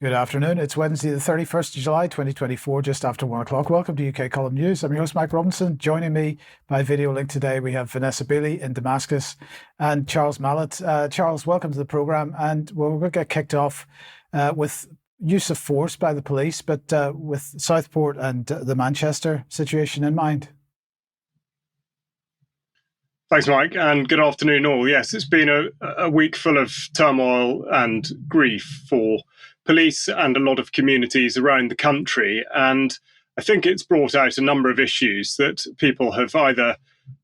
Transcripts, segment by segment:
Good afternoon. It's Wednesday, the 31st of July, 2024, just after 1 o'clock. Welcome to UK Column News. I'm your host, Mike Robinson. Joining me by video link today, we have Vanessa Beeley in Damascus and Charles Malet. Charles, welcome to the programme. And we're going to get kicked off with use of force by the police, but with Southport and the Manchester situation in mind. Thanks, Mike, and good afternoon all. Yes, it's been a week full of turmoil and grief for police and a lot of communities around the country. And I think it's brought out a number of issues that people have either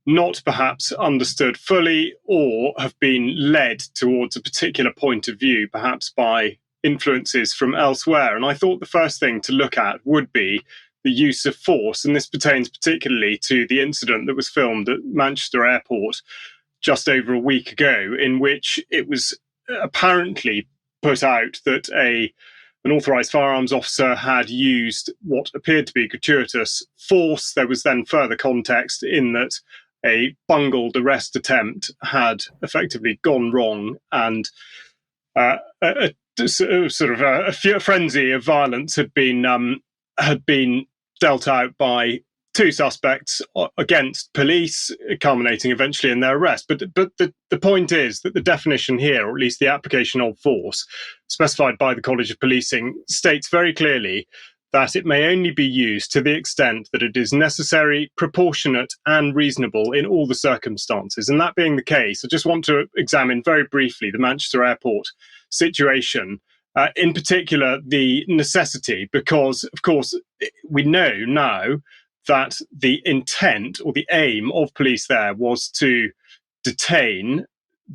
not perhaps understood fully or have been led towards a particular point of view, perhaps by influences from elsewhere. And I thought the first thing to look at would be the use of force. And this pertains particularly to the incident that was filmed at Manchester Airport just over a week ago, in which it was apparently put out that an authorised firearms officer had used what appeared to be gratuitous force. There was then further context in that a bungled arrest attempt had effectively gone wrong, and a frenzy of violence had been dealt out by two suspects against police, culminating eventually in their arrest. But the point is that the definition here, or at least the application of force, specified by the College of Policing, states very clearly that it may only be used to the extent that it is necessary, proportionate, and reasonable in all the circumstances. And that being the case, I just want to examine very briefly the Manchester Airport situation. In particular, the necessity, because, of course, we know now that the intent or the aim of police there was to detain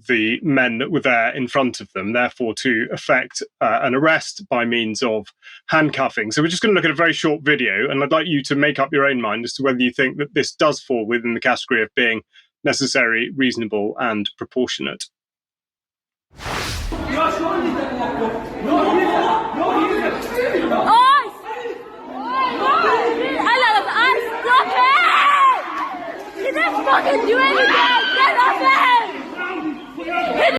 the men that were there in front of them, therefore to effect an arrest by means of handcuffing. So we're just going to look at a very short video, and I'd like you to make up your own mind as to whether you think that this does fall within the category of being necessary, reasonable, and proportionate. Fucking do anything! Get off him!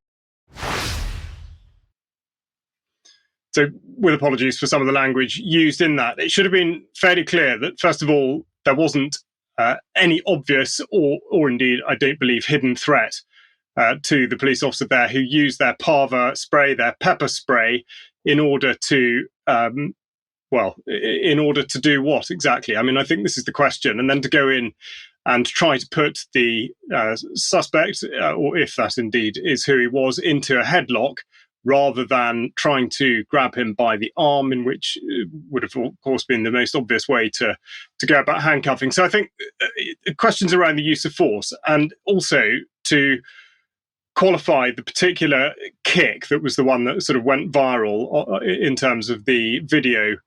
So, with apologies for some of the language used in that, it should have been fairly clear that, first of all, there wasn't any obvious or indeed, I don't believe, hidden threat to the police officer there who used their parva spray, their pepper spray, in order to in order to do what exactly? I mean, I think this is the question. And then to go in and try to put the suspect, or if that indeed is who he was, into a headlock, rather than trying to grab him by the arm, in which would have, of course, been the most obvious way to go about handcuffing. So I think questions around the use of force, and also to qualify the particular kick that was the one that sort of went viral in terms of the video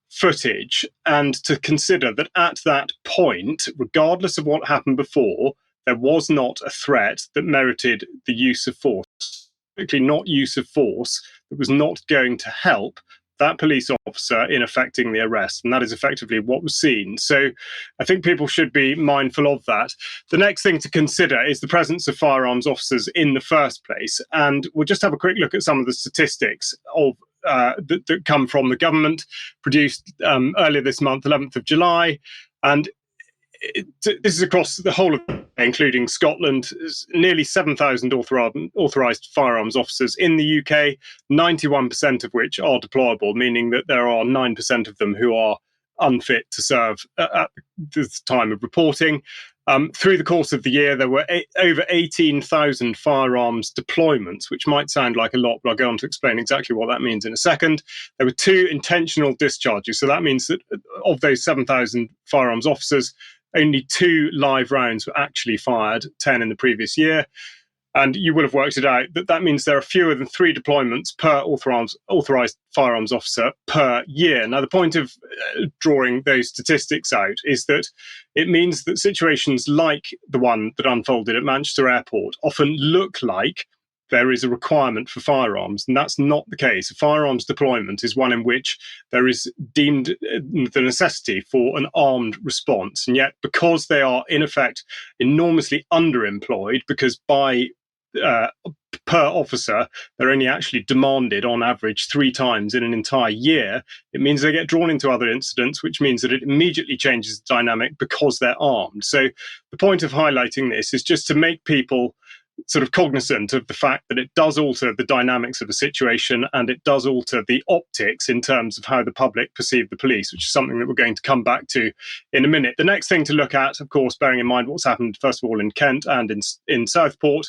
footage, and to consider that at that point, regardless of what happened before, there was not a threat that merited the use of force, particularly not use of force that was not going to help that police officer in effecting the arrest. And that is effectively what was seen. So I think people should be mindful of that. The next thing to consider is the presence of firearms officers in the first place. And we'll just have a quick look at some of the statistics of that come from the government, produced earlier this month, 11th of July. And this is across the whole of, including Scotland, nearly 7,000 authorised firearms officers in the UK, 91% of which are deployable, meaning that there are 9% of them who are unfit to serve at the time of reporting. Through the course of the year, there were over 18,000 firearms deployments, which might sound like a lot, but I'll go on to explain exactly what that means in a second. There were 2 intentional discharges. So that means that of those 7,000 firearms officers, only 2 live rounds were actually fired, 10 in the previous year. And you will have worked it out that that means there are fewer than 3 deployments per authorised firearms officer per year. Now, the point of drawing those statistics out is that it means that situations like the one that unfolded at Manchester Airport often look like there is a requirement for firearms, and that's not the case. A firearms deployment is one in which there is deemed the necessity for an armed response. And yet, because they are, in effect, enormously underemployed, because by per officer, they're only actually demanded on average 3 times in an entire year. It means they get drawn into other incidents, which means that it immediately changes the dynamic because they're armed. So the point of highlighting this is just to make people sort of cognizant of the fact that it does alter the dynamics of the situation, and it does alter the optics in terms of how the public perceive the police, which is something that we're going to come back to in a minute. The next thing to look at, of course, bearing in mind what's happened, first of all, in Kent and in Southport,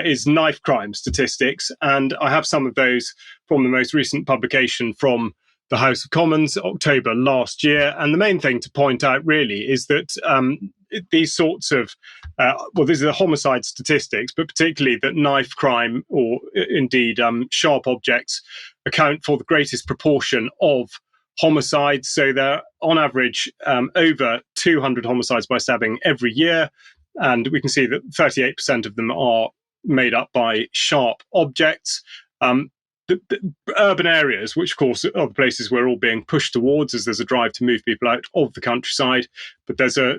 is knife crime statistics. And I have some of those from the most recent publication from the House of Commons, October last year. And the main thing to point out really is that these sorts of, these are the homicide statistics, but particularly that knife crime or indeed sharp objects account for the greatest proportion of homicides. So they're on average over 200 homicides by stabbing every year. And we can see that 38% of them are made up by sharp objects. The urban areas, which of course are the places we're all being pushed towards as there's a drive to move people out of the countryside, but there's a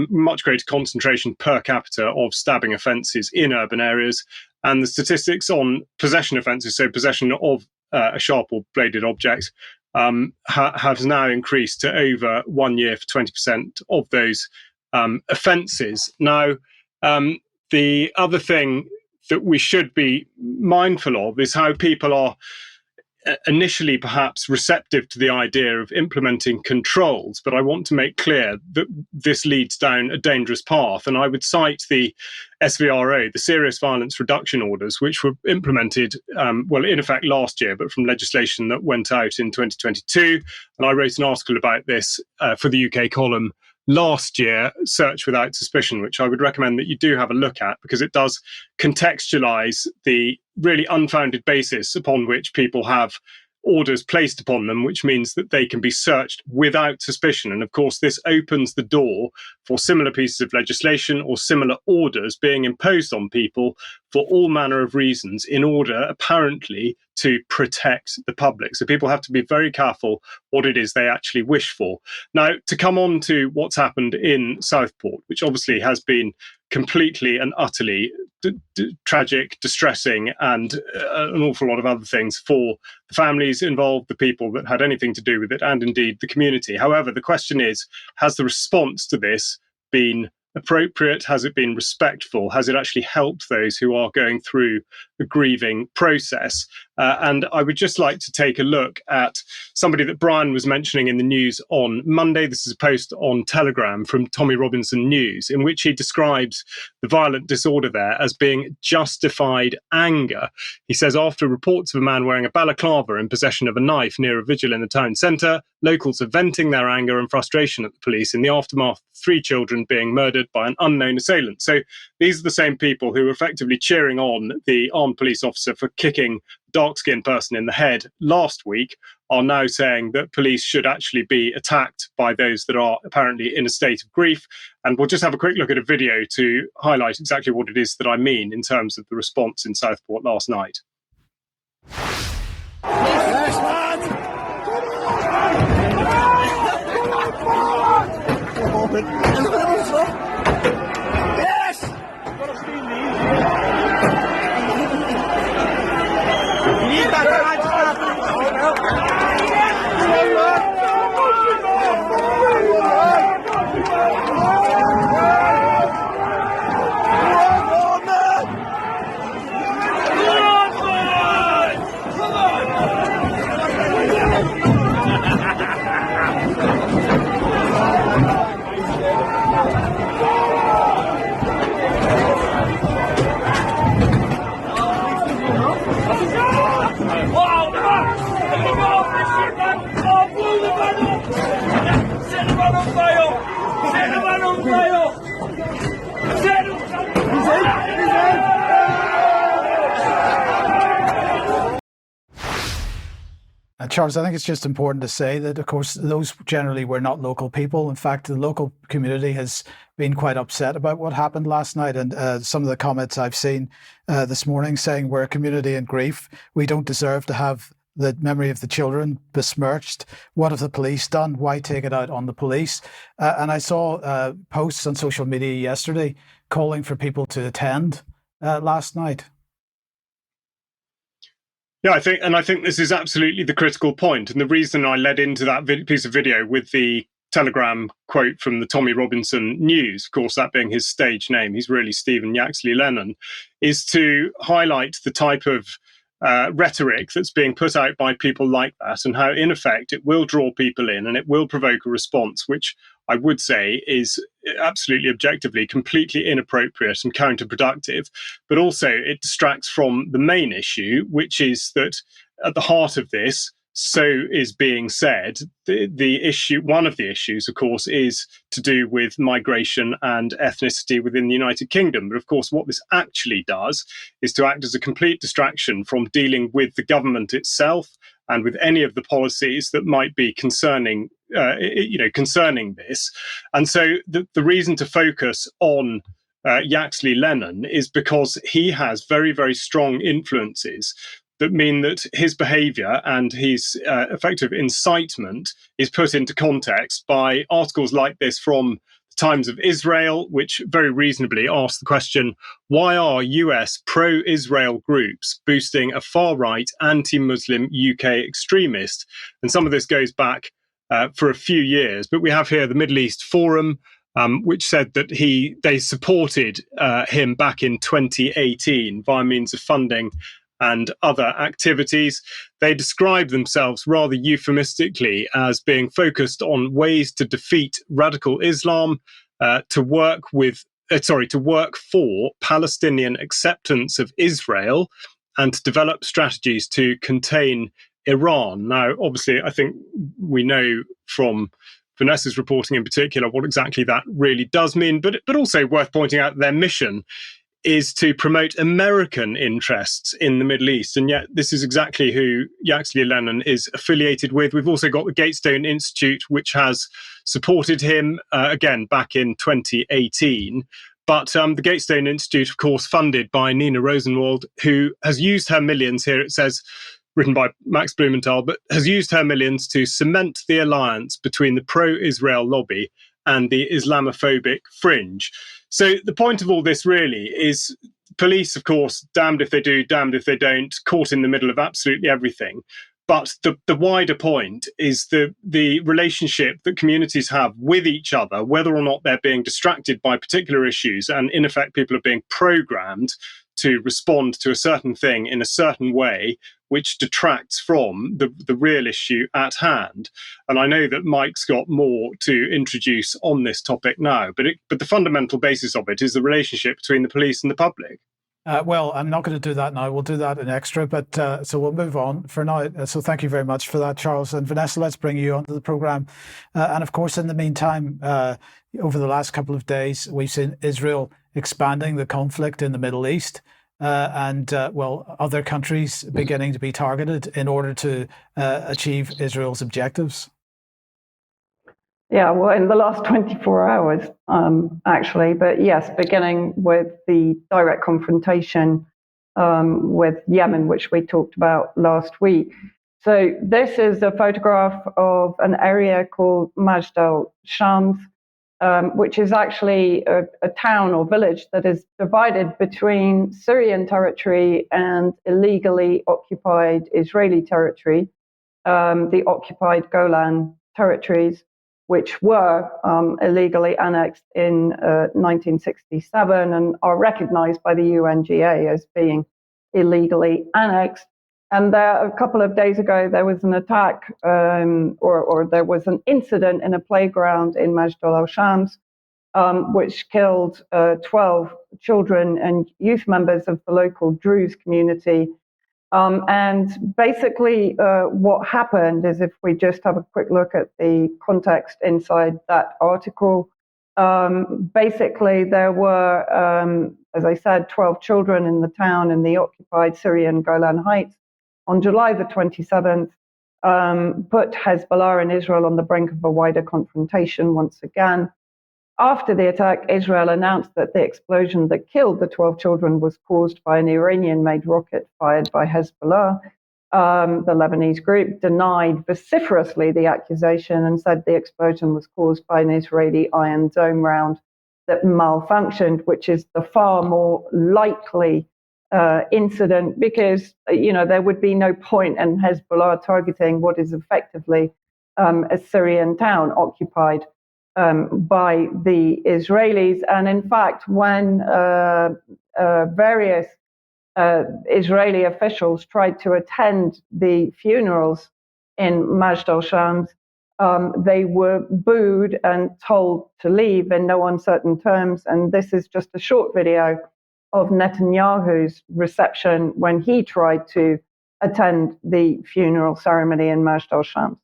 much greater concentration per capita of stabbing offences in urban areas. And the statistics on possession offences, so possession of a sharp or bladed object, has now increased to over 1 year for 20% of those offences. Now, the other thing that we should be mindful of is how people are initially perhaps receptive to the idea of implementing controls, but I want to make clear that this leads down a dangerous path. And I would cite the SVRO, the Serious Violence Reduction Orders, which were implemented, in effect last year, but from legislation that went out in 2022. And I wrote an article about this for the UK column last year, Search Without Suspicion, which I would recommend that you do have a look at, because it does contextualize the really unfounded basis upon which people have orders placed upon them, which means that they can be searched without suspicion. And of course, this opens the door for similar pieces of legislation or similar orders being imposed on people for all manner of reasons in order, apparently, to protect the public. So people have to be very careful what it is they actually wish for. Now, to come on to what's happened in Southport, which obviously has been completely and utterly tragic, distressing, and an awful lot of other things for the families involved, the people that had anything to do with it, and indeed the community. However, the question is, has the response to this been appropriate? Has it been respectful? Has it actually helped those who are going through the grieving process? And I would just like to take a look at somebody that Brian was mentioning in the news on Monday. This is a post on Telegram from Tommy Robinson News, in which he describes the violent disorder there as being justified anger. He says, after reports of a man wearing a balaclava in possession of a knife near a vigil in the town centre, locals are venting their anger and frustration at the police in the aftermath of 3 children being murdered by an unknown assailant. So these are the same people who were effectively cheering on the armed police officer for kicking dark-skinned person in the head last week, are now saying that police should actually be attacked by those that are apparently in a state of grief. And we'll just have a quick look at a video to highlight exactly what it is that I mean in terms of the response in Southport last night. Charles, I think it's just important to say that, of course, those generally were not local people. In fact, the local community has been quite upset about what happened last night. And some of the comments I've seen this morning saying we're a community in grief. We don't deserve to have the memory of the children besmirched. What have the police done? Why take it out on the police? And I saw posts on social media yesterday calling for people to attend last night. Yeah, I think this is absolutely the critical point, and the reason I led into that piece of video with the Telegram quote from the Tommy Robinson News, of course, that being his stage name, he's really Stephen Yaxley Lennon, is to highlight the type of rhetoric that's being put out by people like that, and how, in effect, it will draw people in and it will provoke a response, which I would say is absolutely objectively completely inappropriate and counterproductive. But also it distracts from the main issue, which is that at the heart of this, so is being said, the issue, one of the issues, of course, is to do with migration and ethnicity within the United Kingdom. But of course, what this actually does is to act as a complete distraction from dealing with the government itself and with any of the policies that might be concerning this. And so the reason to focus on Yaxley Lennon is because he has very, very strong influences that mean that his behavior and his effective incitement is put into context by articles like this from the Times of Israel, which very reasonably ask the question, why are US pro-Israel groups boosting a far-right anti-Muslim UK extremist? And some of this goes back for a few years, but we have here the Middle East Forum, which said that they supported him back in 2018 via means of funding and other activities. They describe themselves rather euphemistically as being focused on ways to defeat radical Islam, to work for Palestinian acceptance of Israel, and to develop strategies to contain Iran. Now, obviously, I think we know from Vanessa's reporting in particular what exactly that really does mean, but also worth pointing out their mission is to promote American interests in the Middle East. And yet this is exactly who Yaxley Lennon is affiliated with. We've also got the Gatestone Institute, which has supported him, again, back in 2018. But the Gatestone Institute, of course, funded by Nina Rosenwald, who has used her millions, here it says, written by Max Blumenthal, but has used her millions to cement the alliance between the pro-Israel lobby and the Islamophobic fringe. So the point of all this really is police, of course, damned if they do, damned if they don't, caught in the middle of absolutely everything. But the wider point is the relationship that communities have with each other, whether or not they're being distracted by particular issues, and in effect people are being programmed to respond to a certain thing in a certain way, which detracts from the real issue at hand. And I know that Mike's got more to introduce on this topic now, but the fundamental basis of it is the relationship between the police and the public. Well, I'm not going to do that now. We'll do that in extra, but so we'll move on for now. So thank you very much for that, Charles. And Vanessa, let's bring you onto the programme. And of course, in the meantime, over the last couple of days, we've seen Israel expanding the conflict in the Middle East. And other countries beginning to be targeted in order to achieve Israel's objectives? Yeah, well, in the last 24 hours, actually. But yes, beginning with the direct confrontation with Yemen, which we talked about last week. So this is a photograph of an area called Majd al-Shams, which is actually a town or village that is divided between Syrian territory and illegally occupied Israeli territory, the occupied Golan territories, which were illegally annexed in 1967 and are recognized by the UNGA as being illegally annexed. And there, a couple of days ago, there was an attack or there was an incident in a playground in Majd al-Shams, which killed 12 children and youth members of the local Druze community. And basically what happened is, if we just have a quick look at the context inside that article, basically there were, as I said, 12 children in the town in the occupied Syrian Golan Heights. On July the 27th, put Hezbollah and Israel on the brink of a wider confrontation once again. After the attack, Israel announced that the explosion that killed the 12 children was caused by an Iranian-made rocket fired by Hezbollah. The Lebanese group denied vociferously the accusation and said the explosion was caused by an Israeli Iron Dome round that malfunctioned, which is the far more likely incident, because there would be no point in Hezbollah targeting what is effectively a Syrian town occupied by the Israelis. And in fact, when various Israeli officials tried to attend the funerals in Majd al-Shams, they were booed and told to leave in no uncertain terms. And this is just a short video of Netanyahu's reception when he tried to attend the funeral ceremony in Majd al-Shams.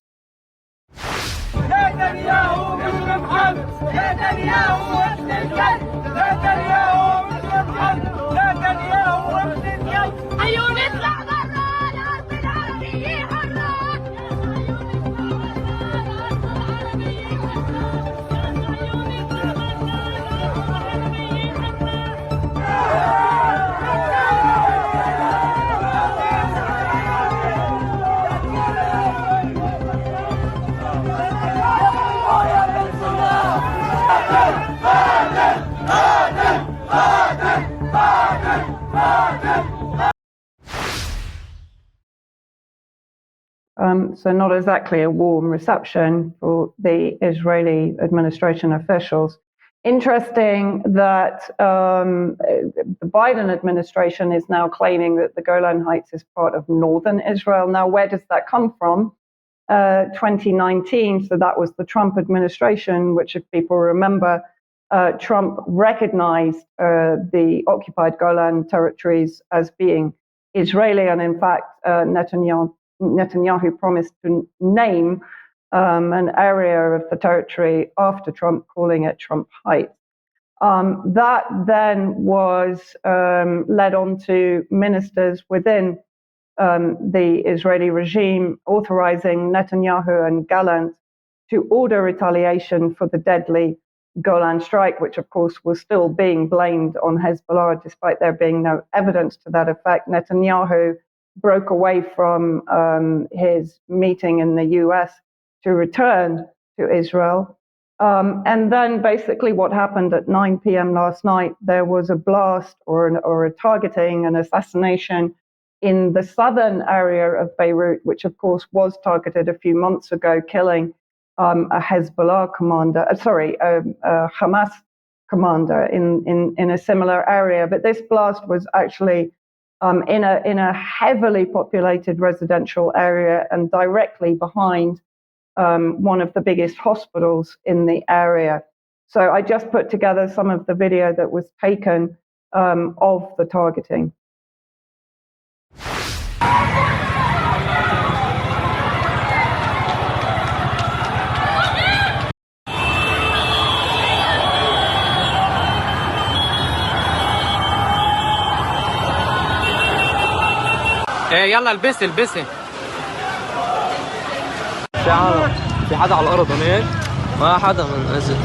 So not exactly a warm reception for the Israeli administration officials. Interesting that the Biden administration is now claiming that the Golan Heights is part of northern Israel. Now, where does that come from? 2019, so that was the Trump administration, which, if people remember, Trump recognized the occupied Golan territories as being Israeli, and in fact, Netanyahu promised to name an area of the territory after Trump, calling it Trump Heights. That then was led on to ministers within the Israeli regime authorizing Netanyahu and Gallant to order retaliation for the deadly Golan strike, which of course was still being blamed on Hezbollah, despite there being no evidence to that effect. Netanyahu broke away from his meeting in the US to return to Israel. And then basically what happened at 9 p.m. last night, there was a blast or a targeting, an assassination in the southern area of Beirut, which of course was targeted a few months ago, killing a Hezbollah commander, a Hamas commander in a similar area. But this blast was actually in a heavily populated residential area and directly behind one of the biggest hospitals in the area. So I just put together some of the video that was taken of the targeting. يلا البسي البسي. في عالم، في حدا على الارض هناك؟ ما حدا من نزل.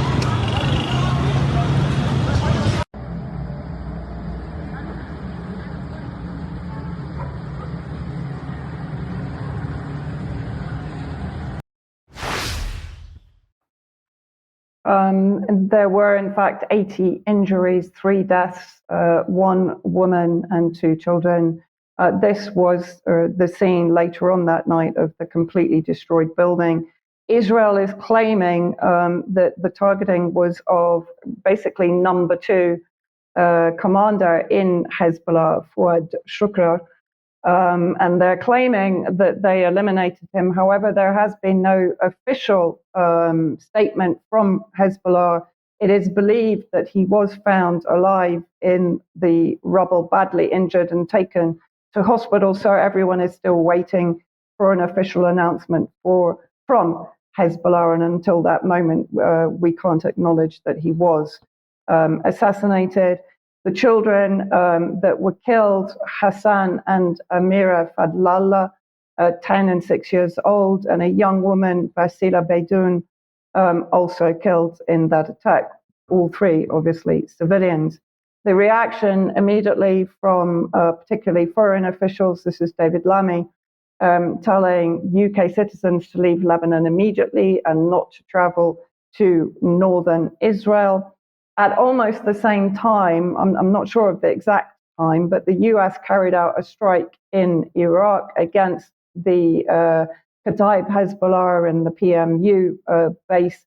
There were, in fact, 80 injuries, 3 deaths, 1 woman and 2 children. This was the scene later on that night of the completely destroyed building. Israel is claiming that the targeting was of basically number 2 commander in Hezbollah, Fouad Shukr, and they're claiming that they eliminated him. However, there has been no official statement from Hezbollah. It is believed that he was found alive in the rubble, badly injured and taken to hospital. So everyone is still waiting for an official announcement from Hezbollah. And until that moment, we can't acknowledge that he was assassinated. The children that were killed, Hassan and Amira Fadlallah, 10 and 6 years old, and a young woman, Basila Beydoun, also killed in that attack. All 3, obviously, civilians. The reaction immediately from particularly foreign officials, this is David Lammy, telling UK citizens to leave Lebanon immediately and not to travel to northern Israel. At almost the same time, I'm not sure of the exact time, but the US carried out a strike in Iraq against the Kataib Hezbollah in the PMU base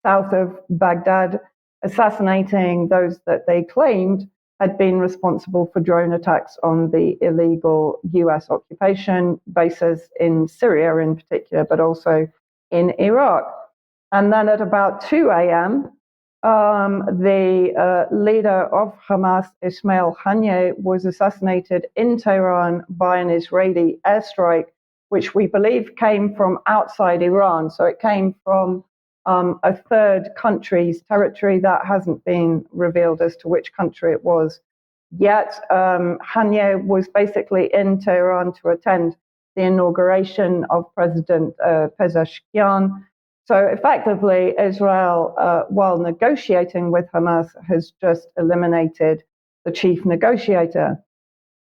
south of Baghdad, assassinating those that they claimed had been responsible for drone attacks on the illegal US occupation bases in Syria in particular, but also in Iraq. And then at about 2 a.m., the leader of Hamas, Ismail Haniyeh, was assassinated in Tehran by an Israeli airstrike, which we believe came from outside Iran. So it came from a third country's territory. That hasn't been revealed as to which country it was yet. Haniyeh was basically in Tehran to attend the inauguration of President Pezeshkian. So effectively, Israel, while negotiating with Hamas, has just eliminated the chief negotiator.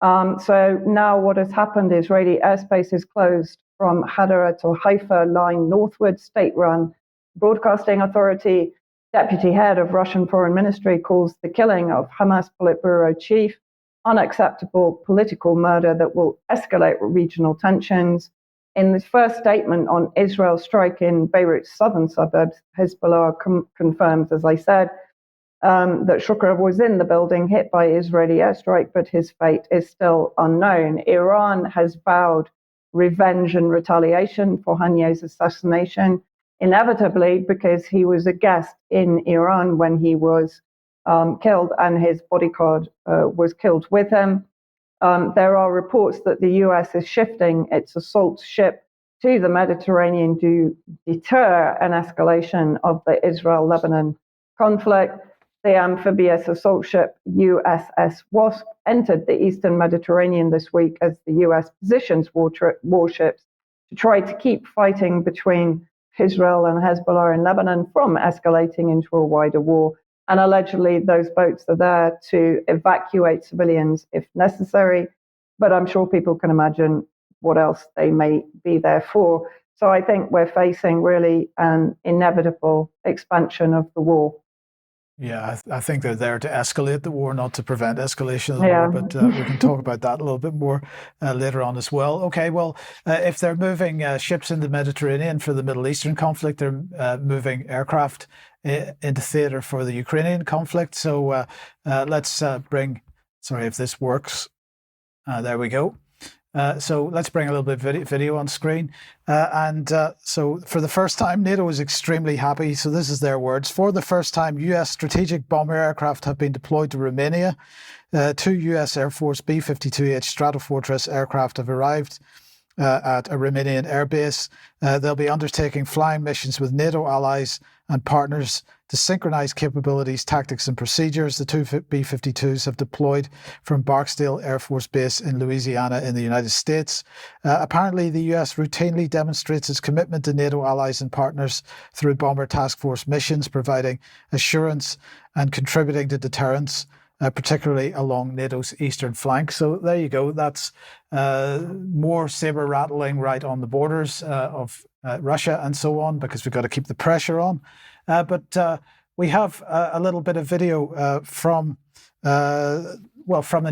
So now what has happened, Israeli airspace is closed from Hadara to Haifa line northward, state-run broadcasting authority. Deputy head of Russian Foreign Ministry calls the killing of Hamas Politburo chief unacceptable political murder that will escalate regional tensions. In the first statement on Israel's strike in Beirut's southern suburbs, Hezbollah confirms, as I said, that Shukra was in the building hit by Israeli airstrike, but his fate is still unknown. Iran has vowed revenge and retaliation for Haniyeh's assassination, inevitably because he was a guest in Iran when he was killed and his bodyguard was killed with him. There are reports that the US is shifting its assault ship to the Mediterranean to deter an escalation of the Israel-Lebanon conflict. The amphibious assault ship USS Wasp entered the eastern Mediterranean this week as the US positions warships to try to keep fighting between Israel and Hezbollah in Lebanon from escalating into a wider war. And allegedly, those boats are there to evacuate civilians if necessary. But I'm sure people can imagine what else they may be there for. So I think we're facing really an inevitable expansion of the war. Yeah, I think they're there to escalate the war, not to prevent escalation of the war. But we can talk about that a little bit more later on as well. Okay, well, if they're moving ships in the Mediterranean for the Middle Eastern conflict, they're moving aircraft into theater for the Ukrainian conflict. So let's bring, sorry if this works. There we go. So let's bring a little bit of video on screen. So for the first time, NATO is extremely happy. So this is their words. For the first time, US strategic bomber aircraft have been deployed to Romania. 2 US Air Force B-52H Stratofortress aircraft have arrived at a Romanian airbase. They'll be undertaking flying missions with NATO allies and partners to synchronize capabilities, tactics and procedures. The 2 B-52s have deployed from Barksdale Air Force Base in Louisiana in the United States. Apparently, the US routinely demonstrates its commitment to NATO allies and partners through bomber task force missions, providing assurance and contributing to deterrence, particularly along NATO's eastern flank. So there you go. That's more saber rattling right on the borders of Russia and so on, because we've got to keep the pressure on. But we have a little bit of video from the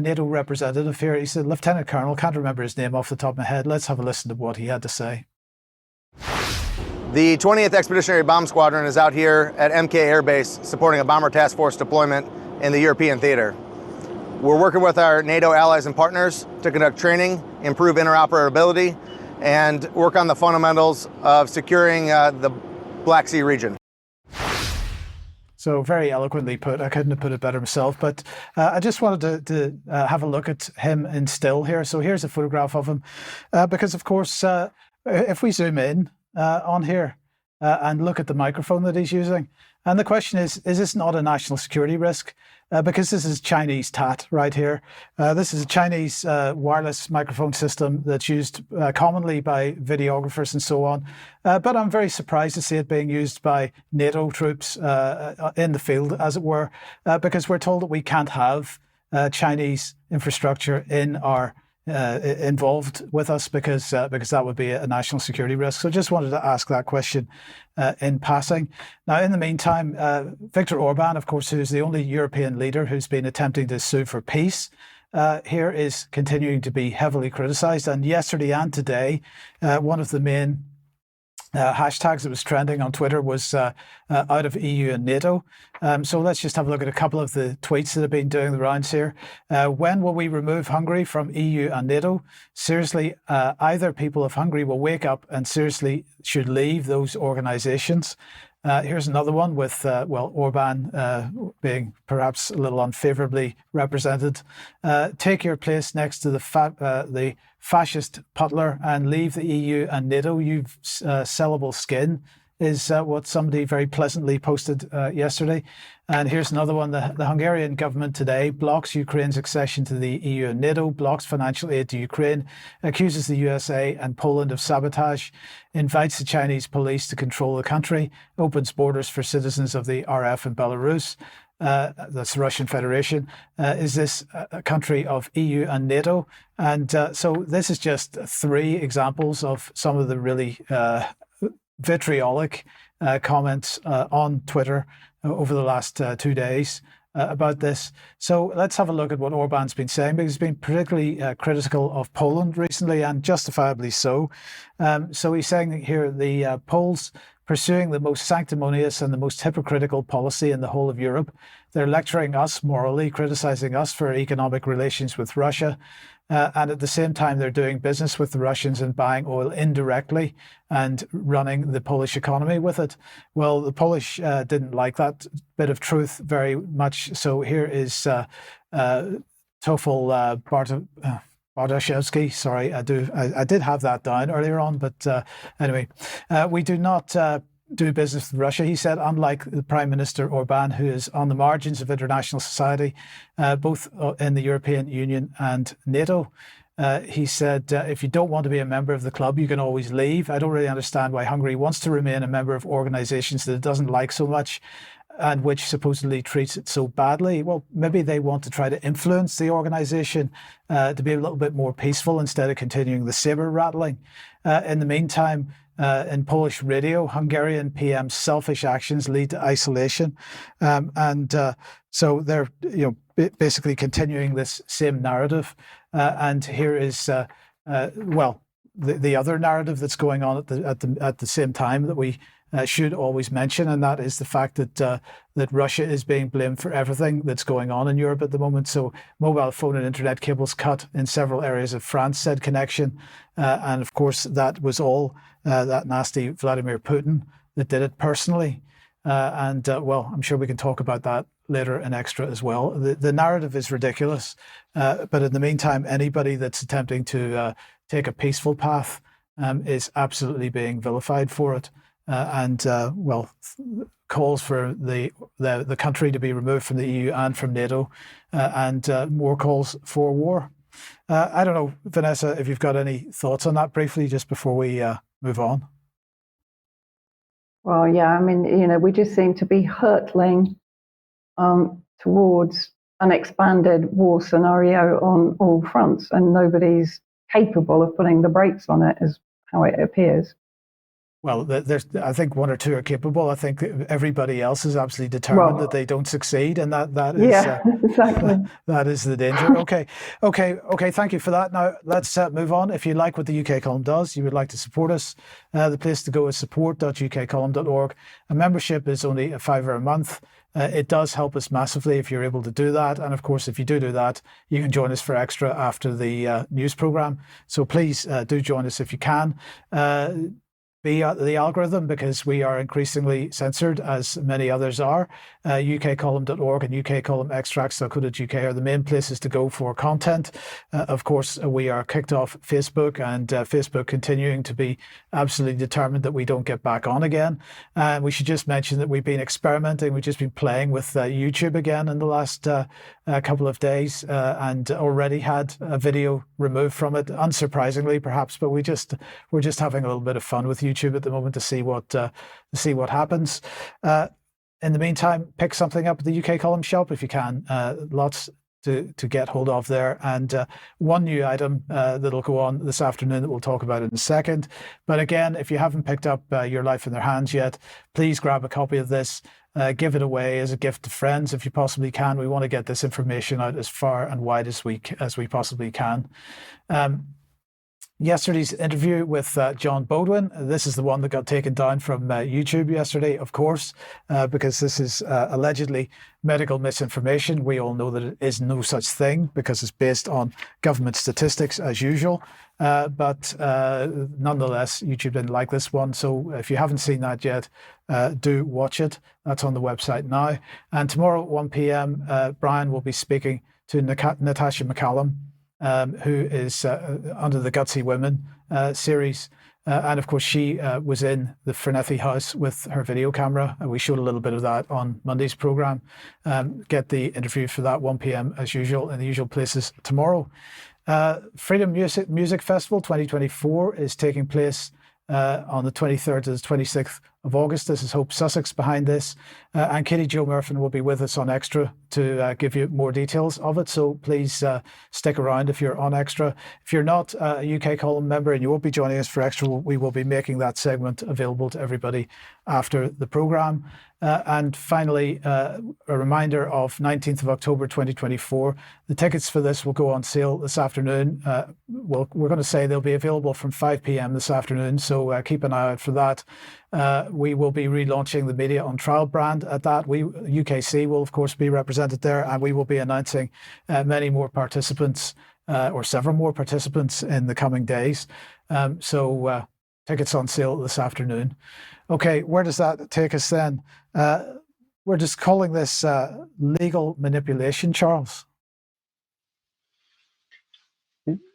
NATO representative here. He's a lieutenant colonel. Can't remember his name off the top of my head. Let's have a listen to what he had to say. The 20th Expeditionary Bomb Squadron is out here at MK Air Base supporting a bomber task force deployment in the European theater. We're working with our NATO allies and partners to conduct training, improve interoperability, and work on the fundamentals of securing the Black Sea region. So very eloquently put. I couldn't have put it better myself. But I just wanted to have a look at him in still here. So here's a photograph of him. Because, of course, if we zoom in on here and look at the microphone that he's using, and the question is this not a national security risk? Because this is Chinese TAT right here. This is a Chinese wireless microphone system that's used commonly by videographers and so on. But I'm very surprised to see it being used by NATO troops in the field, as it were, because we're told that we can't have Chinese infrastructure in our involved with us because that would be a national security risk. So just wanted to ask that question in passing. Now, in the meantime, Viktor Orban, of course, who's the only European leader who's been attempting to sue for peace, here is continuing to be heavily criticised. And yesterday and today, one of the main hashtags that was trending on Twitter was out of EU and NATO. So let's just have a look at a couple of the tweets that have been doing the rounds here. When will we remove Hungary from EU and NATO? Seriously, either people of Hungary will wake up and seriously should leave those organisations. Here's another one with, Orban being perhaps a little unfavourably represented. Take your place next to the fascist Putler and leave the EU and NATO. You've sellable skin, is what somebody very pleasantly posted yesterday. And here's another one. The Hungarian government today blocks Ukraine's accession to the EU and NATO, blocks financial aid to Ukraine, accuses the USA and Poland of sabotage, invites the Chinese police to control the country, opens borders for citizens of the RF and Belarus. That's the Russian Federation. Is this a country of EU and NATO? And so this is just 3 examples of some of the really vitriolic comments on Twitter over the last 2 days about this. So let's have a look at what Orban's been saying, because he's been particularly critical of Poland recently, and justifiably so. So he's saying here the Poles pursuing the most sanctimonious and the most hypocritical policy in the whole of Europe. They're lecturing us morally, criticizing us for economic relations with Russia. And at the same time, they're doing business with the Russians and buying oil indirectly and running the Polish economy with it. Well, the Polish didn't like that bit of truth very much. So here is Tofel Bartoszewski. Sorry, I did have that down earlier on, but anyway, we do not do business with Russia, he said, unlike the Prime Minister Orban, who is on the margins of international society, both in the European Union and NATO. He said, if you don't want to be a member of the club, you can always leave. I don't really understand why Hungary wants to remain a member of organisations that it doesn't like so much and which supposedly treats it so badly. Well, maybe they want to try to influence the organisation to be a little bit more peaceful instead of continuing the sabre rattling. In the meantime, in Polish radio, Hungarian PM's selfish actions lead to isolation. So they're basically continuing this same narrative. And here is, the other narrative that's going on at the same time that we should always mention, and that is the fact that Russia is being blamed for everything that's going on in Europe at the moment. So mobile phone and internet cables cut in several areas of France, said Connection. And of course, that was all that nasty Vladimir Putin that did it personally. I'm sure we can talk about that later in Extra as well. The narrative is ridiculous. But in the meantime, anybody that's attempting to take a peaceful path is absolutely being vilified for it. Calls for the country to be removed from the EU and from NATO, and more calls for war. I don't know, Vanessa, if you've got any thoughts on that briefly, just before we move on. Well, yeah, I mean, we just seem to be hurtling towards an expanded war scenario on all fronts, and nobody's capable of putting the brakes on it, is how it appears. Well, there's, I think 1 or 2 are capable. I think everybody else is absolutely determined that they don't succeed, and that is exactly. That is the danger. Okay. Thank you for that. Now let's move on. If you like what the UK Column does, you would like to support us, the place to go is support.ukcolumn.org. A membership is only £5 a month. It does help us massively if you're able to do that. And of course, if you do that, you can join us for Extra after the news programme. So please do join us if you can. Be the algorithm, because we are increasingly censored, as many others are. ukcolumn.org and ukcolumnextracts.co.uk are the main places to go for content. Of course, we are kicked off Facebook, and Facebook continuing to be absolutely determined that we don't get back on again. We should just mention that we've been experimenting. We've just been playing with YouTube again in the last couple of days, and already had a video removed from it, unsurprisingly perhaps, but we're just having a little bit of fun with YouTube at the moment to see what happens. In the meantime, pick something up at the UK Column shop if you can. Lots to get hold of there. And one new item that'll go on this afternoon that we'll talk about in a second. But again, if you haven't picked up Your Life in Their Hands yet, please grab a copy of this. Give it away as a gift to friends if you possibly can. We want to get this information out as far and wide as we possibly can. Yesterday's interview with John Bodwin. This is the one that got taken down from YouTube yesterday, of course, because this is allegedly medical misinformation. We all know that it is no such thing because it's based on government statistics as usual. But nonetheless, YouTube didn't like this one. So if you haven't seen that yet, do watch it. That's on the website now. And tomorrow at 1 p.m, Brian will be speaking to Natasha McCallum, who is under the Gutsy Women series. And of course, she was in the Frenethy house with her video camera. We showed a little bit of that on Monday's programme. Get the interview for that 1 p.m. as usual in the usual places tomorrow. Freedom Music Festival 2024 is taking place on the 23rd to the 26th of August. This is Hope Sussex behind this. And Katie Jo Murfin will be with us on Extra to give you more details of it. So please stick around if you're on Extra. If you're not a UK Column member and you won't be joining us for Extra, we will be making that segment available to everybody after the programme. And finally, a reminder of 19th of October 2024. The tickets for this will go on sale this afternoon. We're going to say they'll be available from 5 p.m. this afternoon, so keep an eye out for that. We will be relaunching the Media on Trial brand at that. UKC will, of course, be represented there, and we will be announcing many more participants, or several more participants in the coming days. So tickets on sale this afternoon. Okay, where does that take us then? We're just calling this legal manipulation, Charles.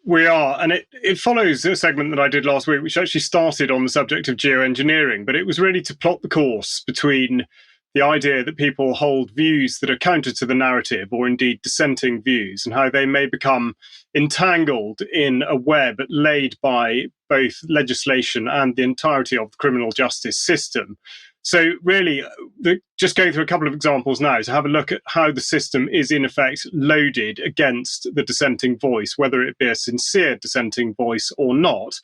We are, and it follows a segment that I did last week, which actually started on the subject of geoengineering, but it was really to plot the course between the idea that people hold views that are counter to the narrative, or indeed dissenting views, and how they may become entangled in a web laid by both legislation and the entirety of the criminal justice system. So really, just going through a couple of examples now to have a look at how the system is in effect loaded against the dissenting voice, whether it be a sincere dissenting voice or not.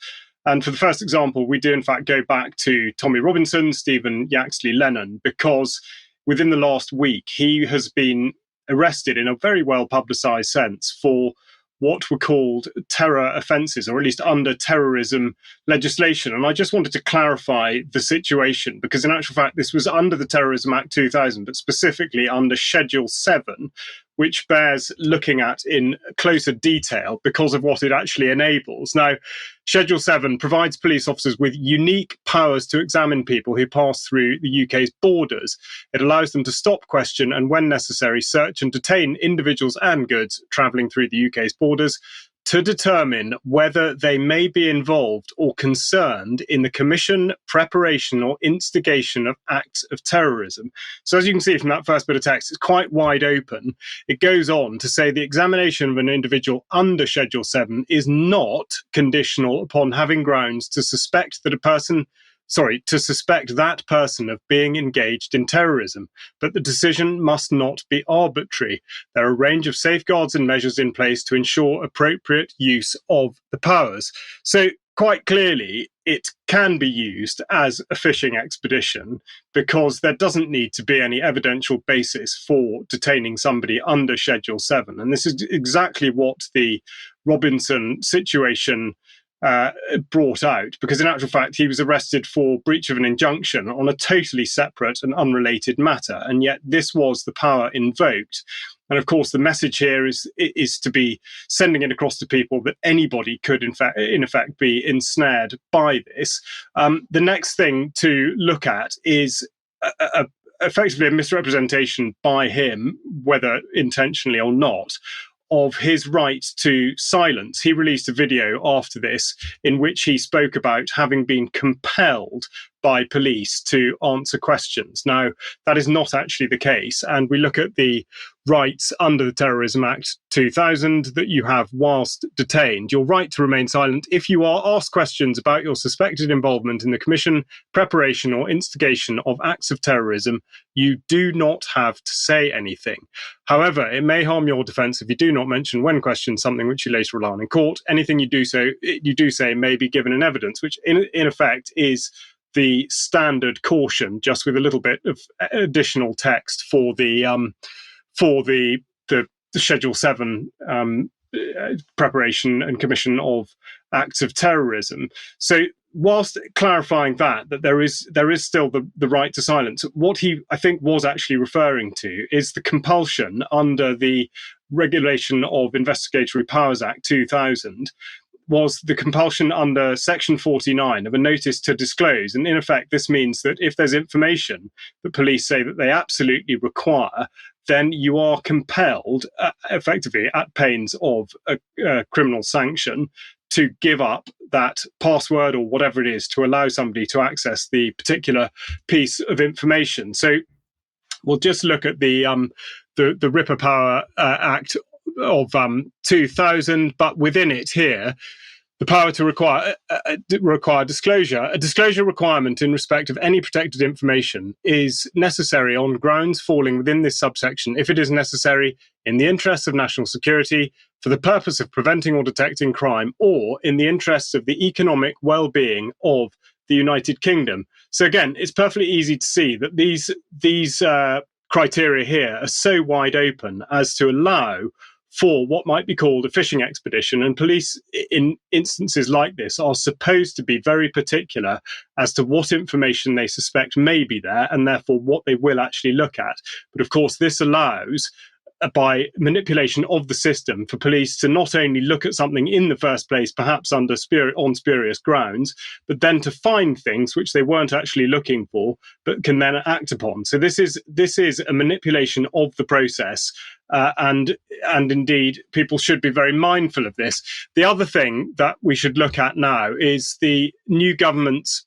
And for the first example, we do in fact go back to Tommy Robinson, Stephen Yaxley Lennon, because within the last week, he has been arrested in a very well publicised sense for what were called terror offences, or at least under terrorism legislation. And I just wanted to clarify the situation, because in actual fact, this was under the Terrorism Act 2000, but specifically under Schedule 7, which bears looking at in closer detail because of what it actually enables. Now, Schedule 7 provides police officers with unique powers to examine people who pass through the UK's borders. It allows them to stop, question, and when necessary, search and detain individuals and goods travelling through the UK's borders to determine whether they may be involved or concerned in the commission, preparation, or instigation of acts of terrorism. So as you can see from that first bit of text, it's quite wide open. It goes on to say the examination of an individual under Schedule 7 is not conditional upon having grounds to suspect that that person of being engaged in terrorism, but the decision must not be arbitrary. There are a range of safeguards and measures in place to ensure appropriate use of the powers. So quite clearly, it can be used as a fishing expedition because there doesn't need to be any evidential basis for detaining somebody under Schedule 7. And this is exactly what the Robinson situation brought out, because in actual fact he was arrested for breach of an injunction on a totally separate and unrelated matter, and yet this was the power invoked. And of course the message here is to be sending it across to people that anybody could in effect be ensnared by this. The next thing to look at is effectively a misrepresentation by him, whether intentionally or not, of his right to silence. He released a video after this in which he spoke about having been compelled by police to answer questions. Now, that is not actually the case. And we look at the rights under the Terrorism Act 2000 that you have whilst detained. Your right to remain silent if you are asked questions about your suspected involvement in the commission, preparation, or instigation of acts of terrorism. You do not have to say anything. However, it may harm your defence if you do not mention when questioned something which you later rely on in court. Anything you do say may be given in evidence, which in effect is the standard caution, just with a little bit of additional text for the Schedule 7 preparation and commission of acts of terrorism. So whilst clarifying that there is still the right to silence, what he, I think, was actually referring to is the compulsion under the Regulation of Investigatory Powers Act 2000, was the compulsion under Section 49 of a notice to disclose. And in effect, this means that if there's information that police say that they absolutely require, then you are compelled, effectively at pains of a criminal sanction, to give up that password or whatever it is to allow somebody to access the particular piece of information. So we'll just look at the Ripper Power Act of 2000, but within it here, the power to require disclosure. A disclosure requirement in respect of any protected information is necessary on grounds falling within this subsection if it is necessary in the interests of national security, for the purpose of preventing or detecting crime, or in the interests of the economic well-being of the United Kingdom. So again, it's perfectly easy to see that these criteria here are so wide open as to allow for what might be called a fishing expedition. And police in instances like this are supposed to be very particular as to what information they suspect may be there, and therefore what they will actually look at. But of course, this allows, by manipulation of the system, for police to not only look at something in the first place, perhaps on spurious grounds, but then to find things which they weren't actually looking for, but can then act upon. So this is a manipulation of the process, and indeed people should be very mindful of this. The other thing that we should look at now is the new government's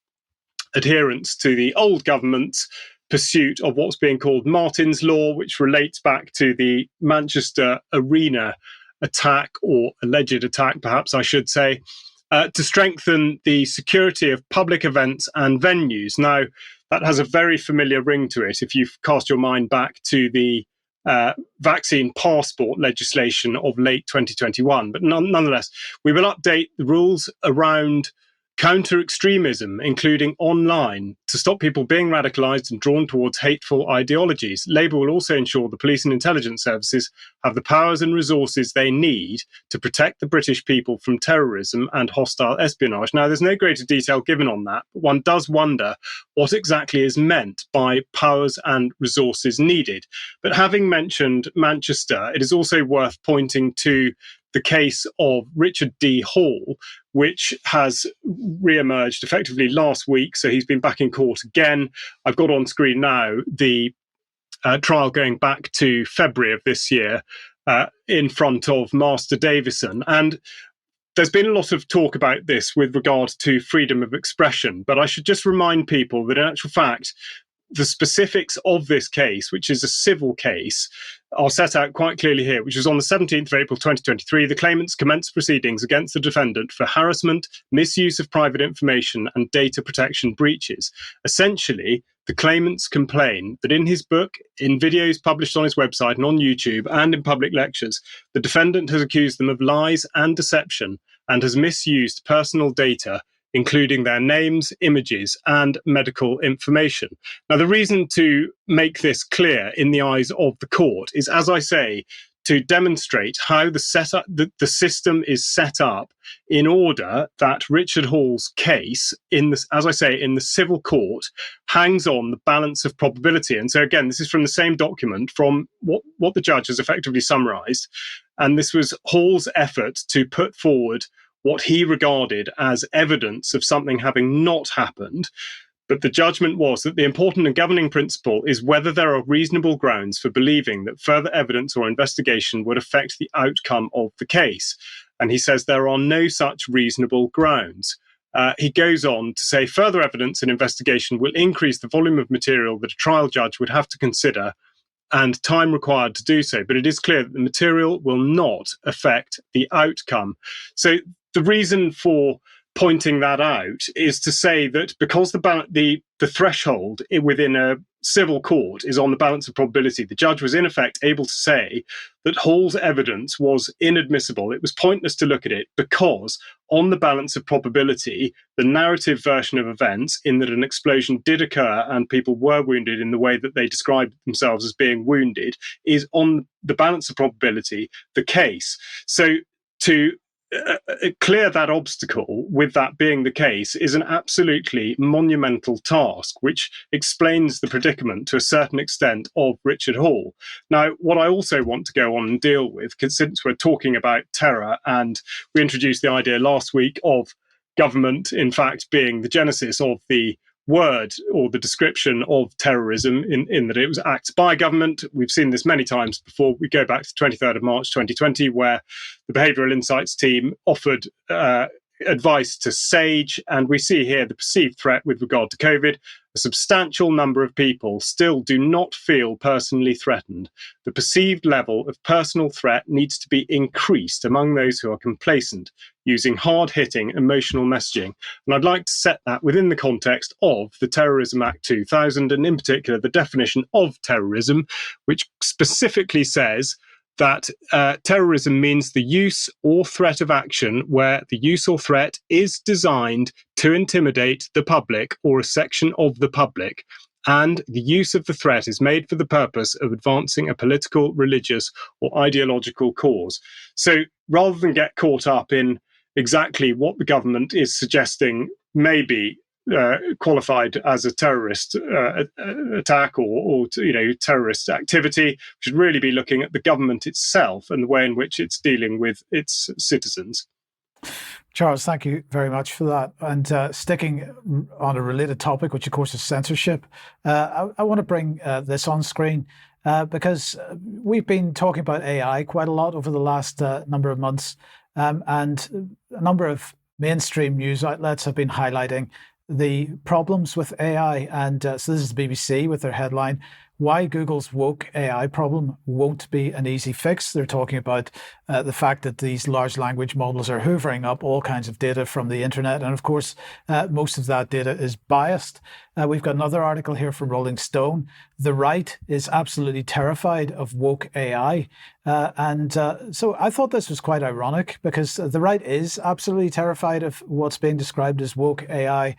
adherence to the old government's pursuit of what's being called Martin's Law, which relates back to the Manchester Arena attack, or alleged attack, perhaps I should say, to strengthen the security of public events and venues. Now, that has a very familiar ring to it if you cast your mind back to the vaccine passport legislation of late 2021. But nonetheless, we will update the rules around counter-extremism, including online, to stop people being radicalised and drawn towards hateful ideologies. Labour will also ensure the police and intelligence services have the powers and resources they need to protect the British people from terrorism and hostile espionage. Now, there's no greater detail given on that, but one does wonder what exactly is meant by powers and resources needed. But having mentioned Manchester, it is also worth pointing to the case of Richard D. Hall, which has re-emerged effectively last week. So he's been back in court again. I've got on screen now the trial going back to February of this year in front of Master Davison. And there's been a lot of talk about this with regard to freedom of expression, but I should just remind people that in actual fact, the specifics of this case, which is a civil case, are set out quite clearly here, which was on the 17th of April 2023. The claimants commenced proceedings against the defendant for harassment, misuse of private information, and data protection breaches. Essentially, the claimants complain that in his book, in videos published on his website and on YouTube, and in public lectures, the defendant has accused them of lies and deception and has misused personal data, including their names, images, and medical information. Now, the reason to make this clear in the eyes of the court is, as I say, to demonstrate how the system is set up in order that Richard Hall's case, as I say, in the civil court, hangs on the balance of probability. And so, again, this is from the same document from what the judge has effectively summarised. And this was Hall's effort to put forward what he regarded as evidence of something having not happened. But the judgment was that the important and governing principle is whether there are reasonable grounds for believing that further evidence or investigation would affect the outcome of the case. And he says there are no such reasonable grounds. he goes on to say further evidence and investigation will increase the volume of material that a trial judge would have to consider and time required to do so. But it is clear that the material will not affect the outcome. So the reason for pointing that out is to say that because the threshold within a civil court is on the balance of probability, the judge was in effect able to say that Hall's evidence was inadmissible. It was pointless to look at it because on the balance of probability, the narrative version of events in that an explosion did occur and people were wounded in the way that they described themselves as being wounded is on the balance of probability the case. So to clear that obstacle with that being the case is an absolutely monumental task, which explains the predicament to a certain extent of Richard Hall. Now, what I also want to go on and deal with, because since we're talking about terror and we introduced the idea last week of government, in fact, being the genesis of the word or the description of terrorism in that it was acts by government. We've seen this many times before. We go back to the 23rd of March 2020, where the Behavioural Insights team offered advice to SAGE, and we see here the perceived threat with regard to COVID. A substantial number of people still do not feel personally threatened. The perceived level of personal threat needs to be increased among those who are complacent, using hard-hitting emotional messaging. And I'd like to set that within the context of the Terrorism Act 2000, and in particular the definition of terrorism, which specifically says that terrorism means the use or threat of action where the use or threat is designed to intimidate the public or a section of the public, and the use of the threat is made for the purpose of advancing a political, religious, or ideological cause. So rather than get caught up in exactly what the government is suggesting may be qualified as a terrorist attack or terrorist activity, we should really be looking at the government itself and the way in which it's dealing with its citizens. Charles, thank you very much for that. And sticking on a related topic, which of course is censorship, I want to bring this on screen because we've been talking about AI quite a lot over the last number of months, and a number of mainstream news outlets have been highlighting the problems with AI. And so this is the BBC with their headline, "Why Google's woke AI problem won't be an easy fix." They're talking about the fact that these large language models are hoovering up all kinds of data from the internet. And of course, most of that data is biased. We've got another article here from Rolling Stone. The right is absolutely terrified of woke AI. So I thought this was quite ironic because the right is absolutely terrified of what's being described as woke AI.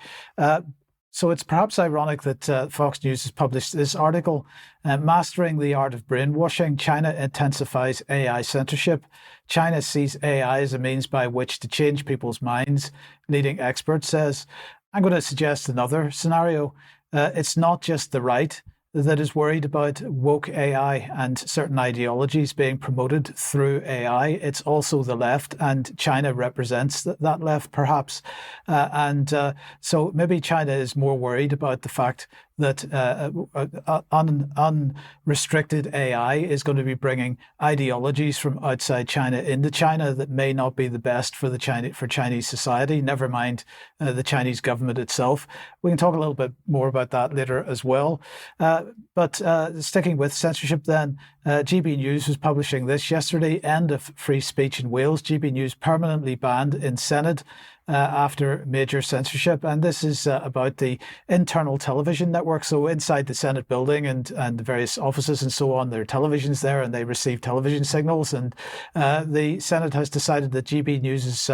So it's perhaps ironic that Fox News has published this article, Mastering the Art of Brainwashing, China Intensifies AI Censorship. China sees AI as a means by which to change people's minds, leading expert says. I'm going to suggest another scenario. It's not just the right that is worried about woke AI and certain ideologies being promoted through AI. It's also the left, and China represents that left, perhaps. So maybe China is more worried about the fact that unrestricted AI is going to be bringing ideologies from outside China into China that may not be the best for Chinese society, never mind the Chinese government itself. We can talk a little bit more about that later as well. But sticking with censorship then, GB News was publishing this yesterday, End of Free Speech in Wales. GB News permanently banned in Senedd after major censorship. And this is about the internal television network. So inside the Senate building and the various offices and so on, there are televisions there and they receive television signals. And the Senate has decided that GB News's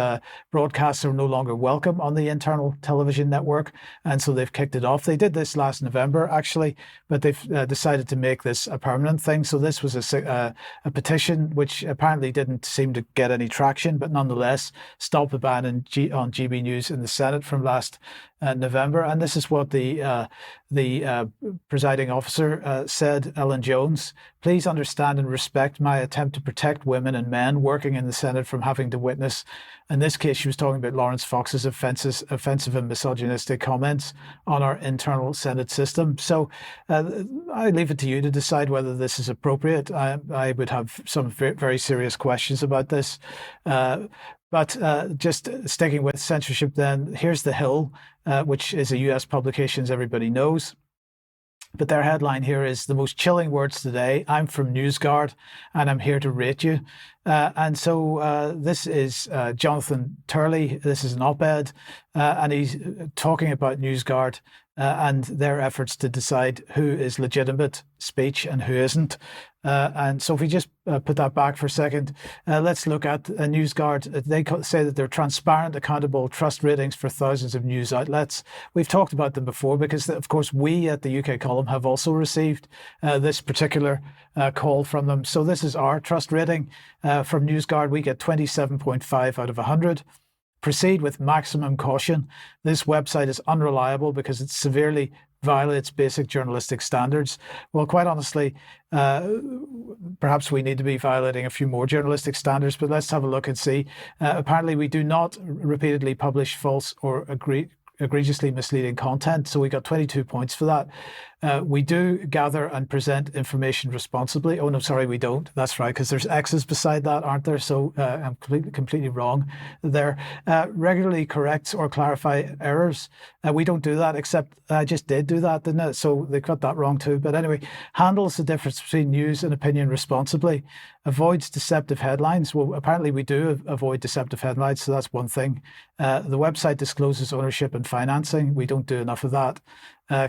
broadcasts are no longer welcome on the internal television network. And so they've kicked it off. They did this last November, actually, but they've decided to make this a permanent thing. So this was a petition which apparently didn't seem to get any traction, but nonetheless stopped the ban on GB News in the Senate from last November. And this is what the presiding officer said, Ellen Jones: "Please understand and respect my attempt to protect women and men working in the Senate from having to witness." In this case, she was talking about Lawrence Fox's offensive and misogynistic comments on our internal Senate system. So I leave it to you to decide whether this is appropriate. I would have some very serious questions about this. But just sticking with censorship then, here's The Hill, which is a US publication, as everybody knows. But their headline here is "The most chilling words today. I'm from NewsGuard and I'm here to rate you." And so this is Jonathan Turley. This is an op-ed, and he's talking about NewsGuard and their efforts to decide who is legitimate speech and who isn't. And so if we just put that back for a second, let's look at NewsGuard. They say that they're transparent, accountable, trust ratings for thousands of news outlets. We've talked about them before because, of course, we at the UK column have also received this particular call from them. So this is our trust rating from NewsGuard. We get 27.5 out of 100. Proceed with maximum caution. This website is unreliable because it severely violates basic journalistic standards. Well, quite honestly, perhaps we need to be violating a few more journalistic standards, but let's have a look and see. Apparently, we do not repeatedly publish false or egregiously misleading content. So we got 22 points for that. We do gather and present information responsibly. Oh, no, sorry, we don't. That's right, because there's X's beside that, aren't there? So I'm completely wrong there. Regularly corrects or clarify errors. We don't do that, except I just did do that, didn't it? So they got that wrong too. But anyway, handles the difference between news and opinion responsibly. Avoids deceptive headlines. Well, apparently we do avoid deceptive headlines, so that's one thing. The website discloses ownership and financing. We don't do enough of that.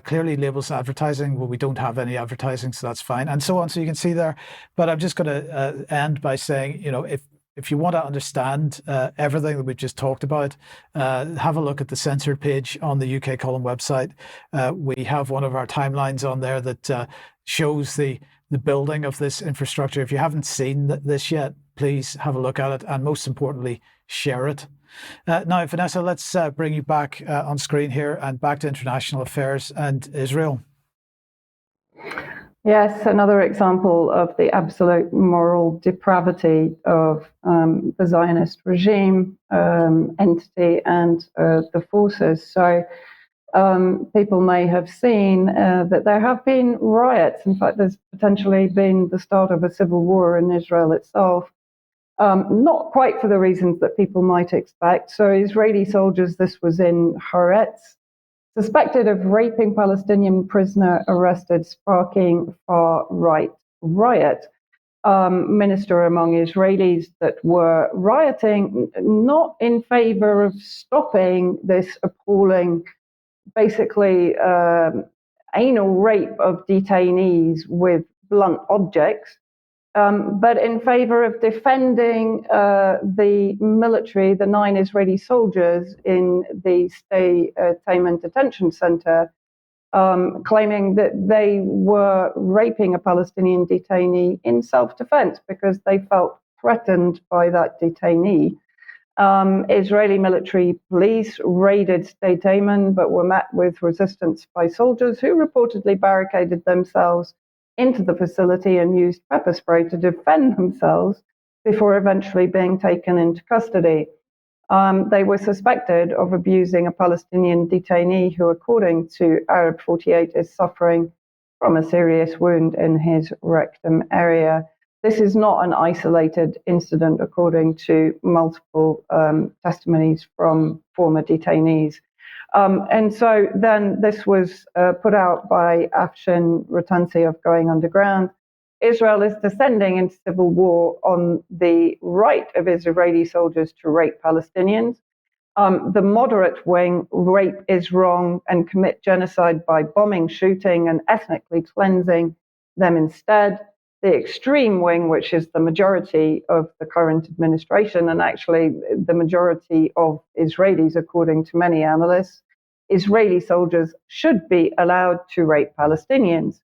Clearly labels advertising. Well, we don't have any advertising, so that's fine, and so on. So you can see there. But I'm just going to end by saying, you know, if you want to understand everything that we've just talked about, have a look at the censored page on the UK column website. We have one of our timelines on there that shows the building of this infrastructure. If you haven't seen this yet, please have a look at it, and most importantly, share it. Now, Vanessa, let's bring you back on screen here and back to international affairs and Israel. Yes, another example of the absolute moral depravity of the Zionist regime, entity, and the forces. So people may have seen that there have been riots. In fact, there's potentially been the start of a civil war in Israel itself. Not quite for the reasons that people might expect. So Israeli soldiers, this was in Haaretz, suspected of raping Palestinian prisoner arrested, sparking far-right riot. Minister among Israelis that were rioting, not in favor of stopping this appalling, basically anal rape of detainees with blunt objects, but in favor of defending the military, the 9 Israeli soldiers in the Stay Taman detention center, claiming that they were raping a Palestinian detainee in self-defense because they felt threatened by that detainee. Israeli military police raided Stay Taman, but were met with resistance by soldiers who reportedly barricaded themselves into the facility and used pepper spray to defend themselves before eventually being taken into custody. They were suspected of abusing a Palestinian detainee who, according to Arab 48, is suffering from a serious wound in his rectum area. This is not an isolated incident, according to multiple testimonies from former detainees. And so then this was put out by Afshin Ratansi of Going Underground. Israel is descending into civil war on the right of Israeli soldiers to rape Palestinians. The moderate wing rape is wrong and commit genocide by bombing, shooting, and ethnically cleansing them instead. The extreme wing, which is the majority of the current administration, and actually the majority of Israelis, according to many analysts, Israeli soldiers should be allowed to rape Palestinians.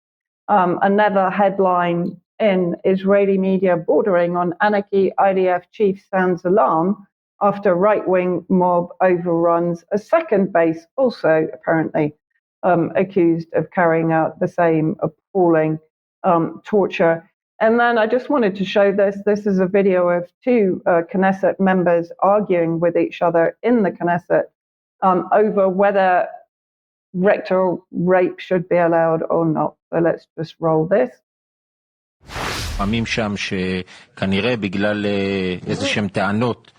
Another headline in Israeli media bordering on anarchy, IDF chief sounds alarm after right-wing mob overruns a second base, also apparently accused of carrying out the same appalling torture. And then I just wanted to show this. This is a video of 2 Knesset members arguing with each other in the Knesset over whether rectal rape should be allowed or not. So let's just roll this. שם שכנראה בגלל איזה שהם טענות